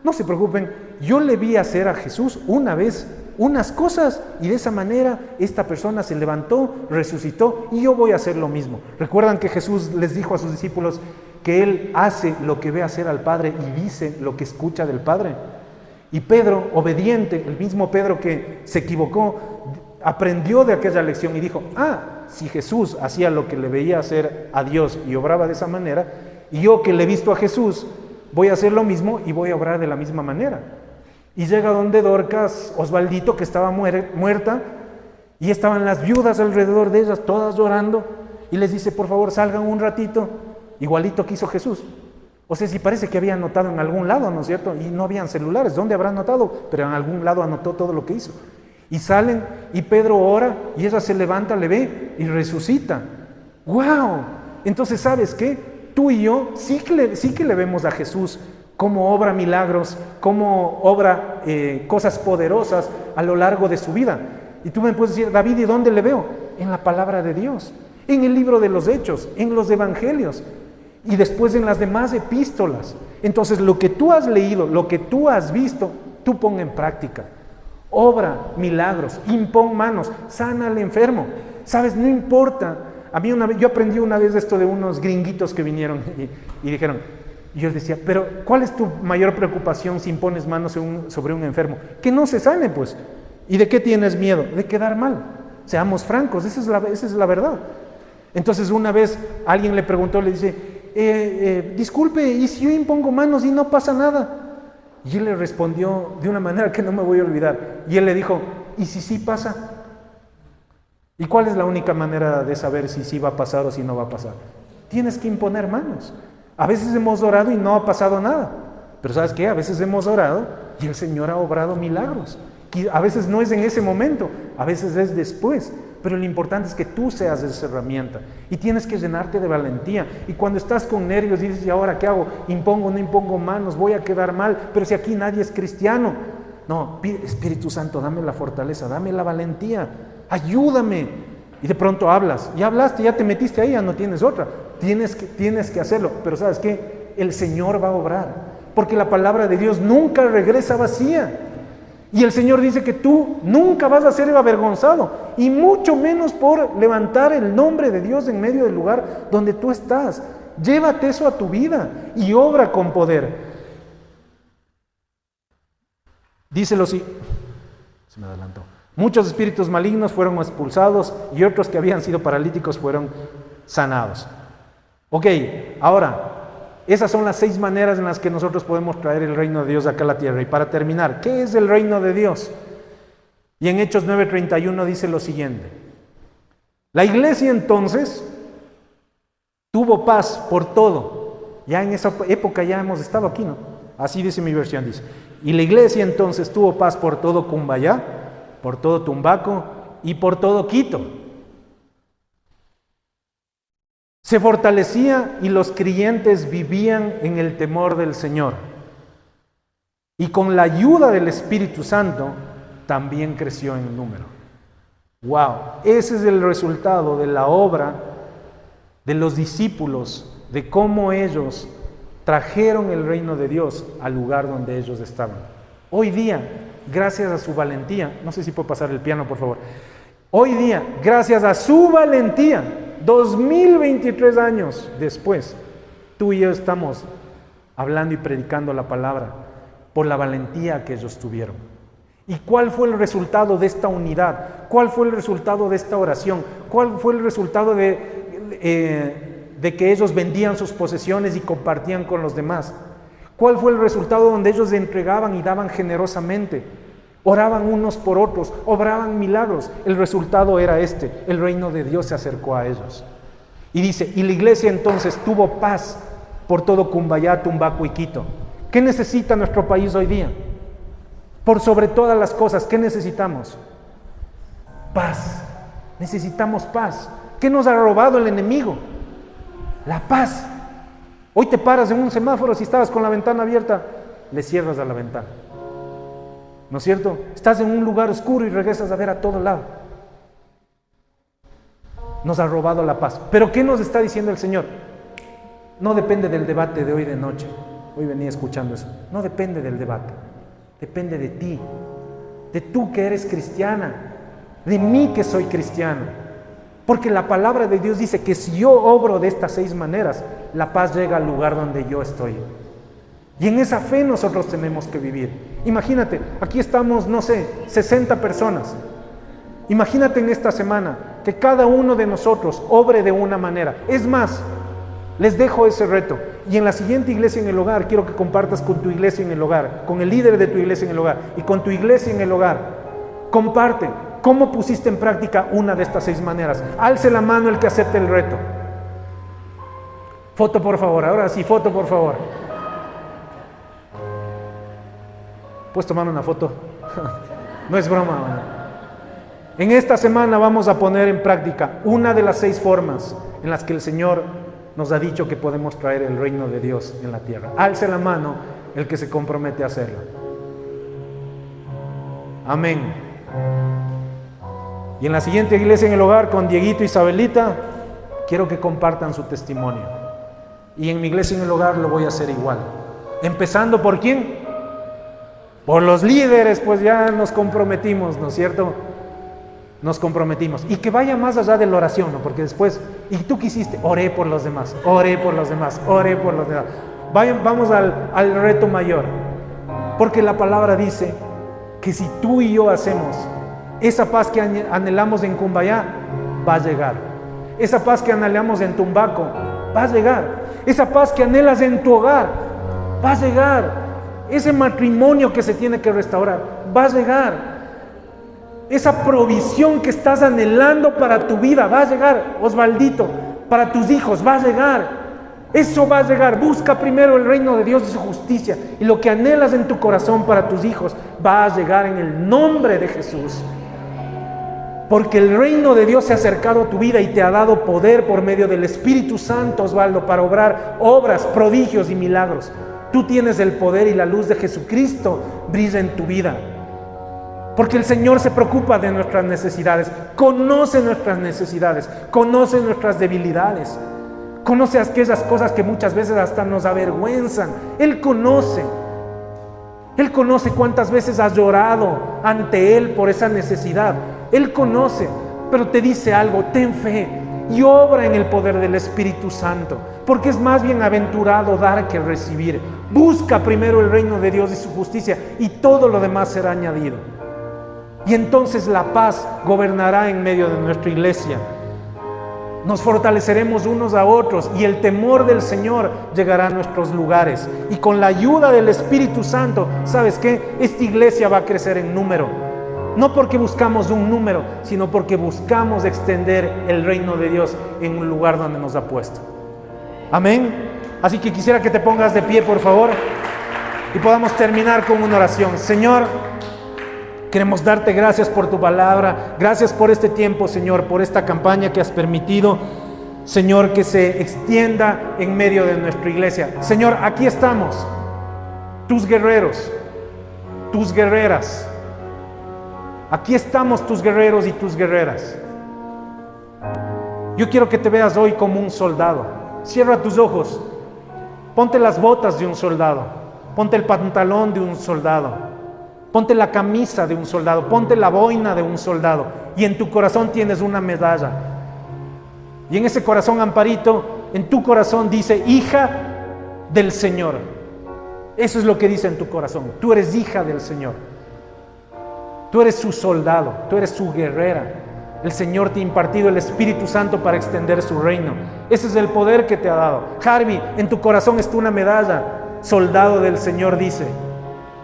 no se preocupen, yo le vi hacer a Jesús una vez unas cosas y de esa manera esta persona se levantó, resucitó y yo voy a hacer lo mismo. ¿Recuerdan que Jesús les dijo a sus discípulos que Él hace lo que ve hacer al Padre y dice lo que escucha del Padre? Y Pedro, obediente, el mismo Pedro que se equivocó, aprendió de aquella lección y dijo, si Jesús hacía lo que le veía hacer a Dios y obraba de esa manera, y yo que le he visto a Jesús, voy a hacer lo mismo y voy a obrar de la misma manera. Y llega donde Dorcas, Osvaldito, que estaba muerta, y estaban las viudas alrededor de ellas, todas llorando, y les dice, por favor, salgan un ratito, igualito que hizo Jesús. O sea, si parece que había anotado en algún lado, ¿no es cierto? Y no habían celulares, ¿dónde habrá anotado? Pero en algún lado anotó todo lo que hizo. Y salen, y Pedro ora, y ella se levanta, le ve, y resucita. ¡Wow! Entonces, ¿sabes qué? Tú y yo sí que le vemos a Jesús cómo obra milagros, cómo obra cosas poderosas a lo largo de su vida. Y tú me puedes decir, David, ¿y dónde le veo? En la palabra de Dios, en el libro de los Hechos, en los Evangelios y después en las demás epístolas. Entonces, lo que tú has leído, lo que tú has visto, tú pon en práctica. Obra milagros, impón manos, sana al enfermo. ¿Sabes? No importa. Yo aprendí una vez esto de unos gringuitos que vinieron y dijeron, y yo decía, pero ¿cuál es tu mayor preocupación si impones manos sobre un enfermo? Que no se sane, pues. ¿Y de qué tienes miedo? De quedar mal. Seamos francos, esa es la verdad. Entonces una vez alguien le preguntó, le dice, disculpe, ¿y si yo impongo manos y no pasa nada? Y él le respondió de una manera que no me voy a olvidar. Y él le dijo, ¿y si sí pasa? ¿Y cuál es la única manera de saber si sí va a pasar o si no va a pasar? Tienes que imponer manos. A veces hemos orado y no ha pasado nada. Pero ¿sabes qué? A veces hemos orado y el Señor ha obrado milagros. Y a veces no es en ese momento, a veces es después. Pero lo importante es que tú seas esa herramienta. Y tienes que llenarte de valentía. Y cuando estás con nervios y dices, ¿y ahora qué hago? ¿Impongo o no impongo manos? ¿Voy a quedar mal? Pero si aquí nadie es cristiano. No, pide, Espíritu Santo, dame la fortaleza, dame la valentía. Ayúdame. Y de pronto hablas. Ya hablaste, ya te metiste ahí, ya no tienes otra. Tienes que hacerlo. Pero ¿sabes qué? El Señor va a obrar. Porque la palabra de Dios nunca regresa vacía. Y el Señor dice que tú nunca vas a ser avergonzado. Y mucho menos por levantar el nombre de Dios en medio del lugar donde tú estás. Llévate eso a tu vida y obra con poder. Díselo así. Se me adelantó. Muchos espíritus malignos fueron expulsados y otros que habían sido paralíticos fueron sanados. Ok, ahora, esas son las 6 maneras en las que nosotros podemos traer el reino de Dios acá a la tierra. Y para terminar, ¿qué es el reino de Dios? Y en Hechos 9:31 dice lo siguiente. La iglesia entonces tuvo paz por todo. Ya en esa época ya hemos estado aquí, ¿no? Así dice mi versión, dice. Y la iglesia entonces tuvo paz por todo Cumbayá, por todo Tumbaco y por todo Quito. Se fortalecía y los creyentes vivían en el temor del Señor. Y con la ayuda del Espíritu Santo también creció en número. ¡Wow! Ese es el resultado de la obra de los discípulos, de cómo ellos trajeron el reino de Dios al lugar donde ellos estaban. Hoy día, gracias a su valentía, no sé si puedo pasar el piano, por favor. Hoy día, gracias a su valentía, 2023 años después, tú y yo estamos hablando y predicando la palabra por la valentía que ellos tuvieron. ¿Y cuál fue el resultado de esta unidad? ¿Cuál fue el resultado de esta oración? ¿Cuál fue el resultado de que ellos vendían sus posesiones y compartían con los demás? ¿Cuál fue el resultado donde ellos entregaban y daban generosamente? Oraban unos por otros, obraban milagros. El resultado era este: el reino de Dios se acercó a ellos. Y dice, y la iglesia entonces tuvo paz por todo Cumbayá, Tumbaco y Quito. ¿Qué necesita nuestro país hoy día? Por sobre todas las cosas, ¿qué necesitamos? Paz. Necesitamos paz. ¿Qué nos ha robado el enemigo? La paz. Hoy te paras en un semáforo, si estabas con la ventana abierta, le cierras a la ventana. ¿No es cierto? Estás en un lugar oscuro y regresas a ver a todo lado. Nos ha robado la paz. ¿Pero qué nos está diciendo el Señor? No depende del debate de hoy de noche. Hoy venía escuchando eso. No depende del debate. Depende de ti. De tú que eres cristiana. De mí que soy cristiano. Porque la palabra de Dios dice que si yo obro de estas 6 maneras, la paz llega al lugar donde yo estoy. Y en esa fe nosotros tenemos que vivir. Imagínate, aquí estamos, no sé, 60 personas. Imagínate en esta semana que cada uno de nosotros obre de una manera. Es más, les dejo ese reto. Y en la siguiente iglesia en el hogar, quiero que compartas con tu iglesia en el hogar, con el líder de tu iglesia en el hogar y con tu iglesia en el hogar. Comparte cómo pusiste en práctica una de estas 6 maneras. Alce la mano el que acepte el reto. Foto, por favor. Ahora sí, foto, por favor. ¿Puedes tomar una foto? No es broma, ¿no? En esta semana vamos a poner en práctica una de las 6 formas en las que el Señor nos ha dicho que podemos traer el reino de Dios en la tierra. Alce la mano el que se compromete a hacerlo. Amén. Y en la siguiente iglesia en el hogar, con Dieguito y Isabelita, quiero que compartan su testimonio. Y en mi iglesia en el hogar lo voy a hacer igual. Empezando ¿por quién? Por los líderes, pues ya nos comprometimos, ¿no es cierto? Nos comprometimos. Y que vaya más allá de la oración, ¿no? Porque después, ¿y tú qué hiciste? Oré por los demás, oré por los demás, oré por los demás. Vamos al reto mayor. Porque la palabra dice que si tú y yo hacemos, esa paz que anhelamos en Cumbayá va a llegar. Esa paz que anhelamos en Tumbaco va a llegar. Esa paz que anhelas en tu hogar va a llegar. Ese matrimonio que se tiene que restaurar va a llegar. Esa provisión que estás anhelando para tu vida va a llegar, Osvaldito, para tus hijos va a llegar. Eso va a llegar. Busca primero el reino de Dios y su justicia, y lo que anhelas en tu corazón para tus hijos va a llegar en el nombre de Jesús. Porque el reino de Dios se ha acercado a tu vida y te ha dado poder por medio del Espíritu Santo, Osvaldo, para obrar obras, prodigios y milagros. Tú tienes el poder y la luz de Jesucristo brilla en tu vida. Porque el Señor se preocupa de nuestras necesidades, conoce nuestras necesidades, conoce nuestras debilidades, conoce aquellas cosas que muchas veces hasta nos avergüenzan. Él conoce cuántas veces has llorado ante Él por esa necesidad. Él conoce, pero te dice algo: ten fe y obra en el poder del Espíritu Santo, porque es más bienaventurado dar que recibir. Busca primero el reino de Dios y su justicia, y todo lo demás será añadido. Y entonces la paz gobernará en medio de nuestra iglesia. Nos fortaleceremos unos a otros y el temor del Señor llegará a nuestros lugares. Y con la ayuda del Espíritu Santo, ¿sabes qué? Esta iglesia va a crecer en número. No porque buscamos un número, sino porque buscamos extender el reino de Dios en un lugar donde nos ha puesto. Amén. Así que quisiera que te pongas de pie, por favor, y podamos terminar con una oración. Señor, Queremos darte gracias por tu palabra, gracias por este tiempo, Señor, por esta campaña que has permitido, Señor, que se extienda en medio de nuestra iglesia. Señor, aquí estamos, tus guerreros, tus guerreras. Aquí estamos tus guerreros y tus guerreras. Yo quiero que te veas hoy como un soldado. Cierra tus ojos, ponte las botas de un soldado, ponte el pantalón de un soldado. Ponte la camisa de un soldado, ponte la boina de un soldado, y en tu corazón tienes una medalla. Y en ese corazón, Amparito, en tu corazón dice, hija del Señor. Eso es lo que dice en tu corazón. Tú eres hija del Señor. Tú eres su soldado, tú eres su guerrera. El Señor te ha impartido el Espíritu Santo para extender su reino. Ese es el poder que te ha dado. Harvey, en tu corazón está una medalla. Soldado del Señor, dice.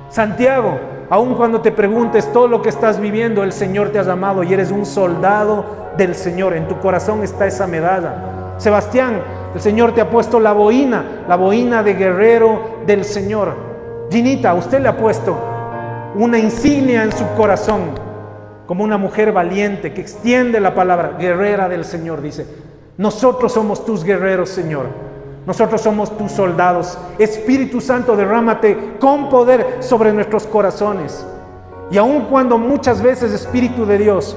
Santiago, aun cuando te preguntes todo lo que estás viviendo, el Señor te ha llamado y eres un soldado del Señor. En tu corazón está esa medalla. Sebastián, el Señor te ha puesto la boina de guerrero del Señor. Ginita, usted le ha puesto una insignia en su corazón, como una mujer valiente que extiende la palabra, guerrera del Señor, dice. Nosotros somos tus guerreros, Señor. Nosotros somos tus soldados. Espíritu Santo, derrámate con poder sobre nuestros corazones. Y aun cuando muchas veces, Espíritu de Dios,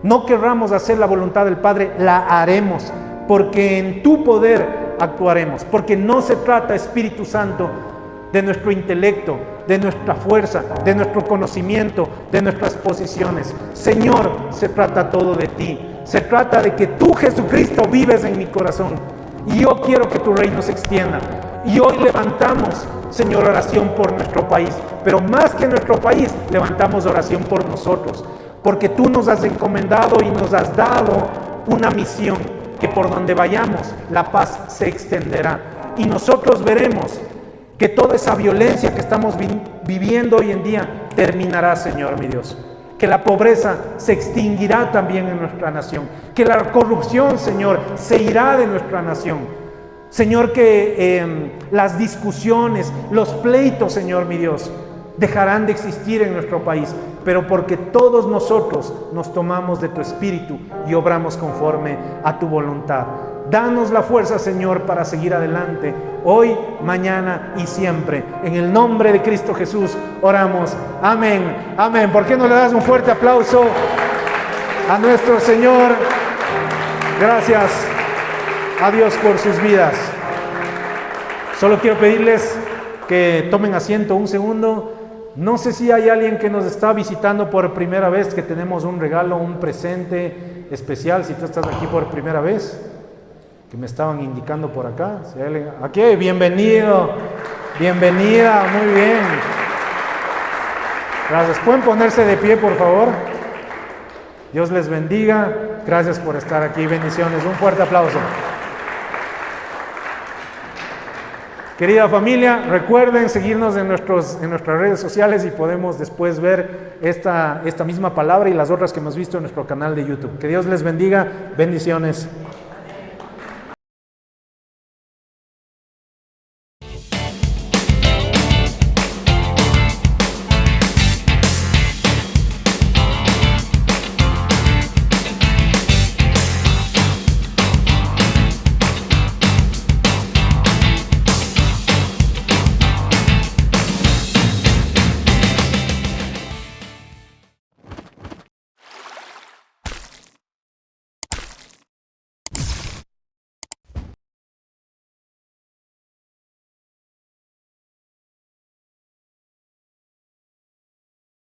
no querramos hacer la voluntad del Padre, la haremos, porque en tu poder actuaremos. Porque no se trata, Espíritu Santo, de nuestro intelecto, de nuestra fuerza, de nuestro conocimiento, de nuestras posiciones. Señor, se trata todo de ti. Se trata de que tú, Jesucristo, vives en mi corazón. Y yo quiero que tu reino se extienda. Y hoy levantamos, Señor, oración por nuestro país. Pero más que nuestro país, levantamos oración por nosotros. Porque tú nos has encomendado y nos has dado una misión, que por donde vayamos, la paz se extenderá. Y nosotros veremos que toda esa violencia que estamos viviendo hoy en día terminará, Señor, mi Dios. Que la pobreza se extinguirá también en nuestra nación. Que la corrupción, Señor, se irá de nuestra nación. Señor, que las discusiones, los pleitos, Señor, mi Dios, dejarán de existir en nuestro país. Pero porque todos nosotros nos tomamos de tu Espíritu y obramos conforme a tu voluntad. Danos la fuerza, Señor, para seguir adelante, hoy, mañana y siempre. En el nombre de Cristo Jesús oramos. Amén. Amén. ¿Por qué no le das un fuerte aplauso a nuestro Señor? Gracias a Dios por sus vidas. Solo quiero pedirles que tomen asiento un segundo. No sé si hay alguien que nos está visitando por primera vez, que tenemos un regalo, un presente especial. Si tú estás aquí por primera vez, que me estaban indicando por acá. Si hay alguien, aquí, bienvenido, bienvenida, muy bien. Gracias. ¿Pueden ponerse de pie, por favor? Dios les bendiga. Gracias por estar aquí. Bendiciones. Un fuerte aplauso. Querida familia, recuerden seguirnos en nuestras redes sociales y podemos después ver esta misma palabra y las otras que hemos visto en nuestro canal de YouTube. Que Dios les bendiga. Bendiciones.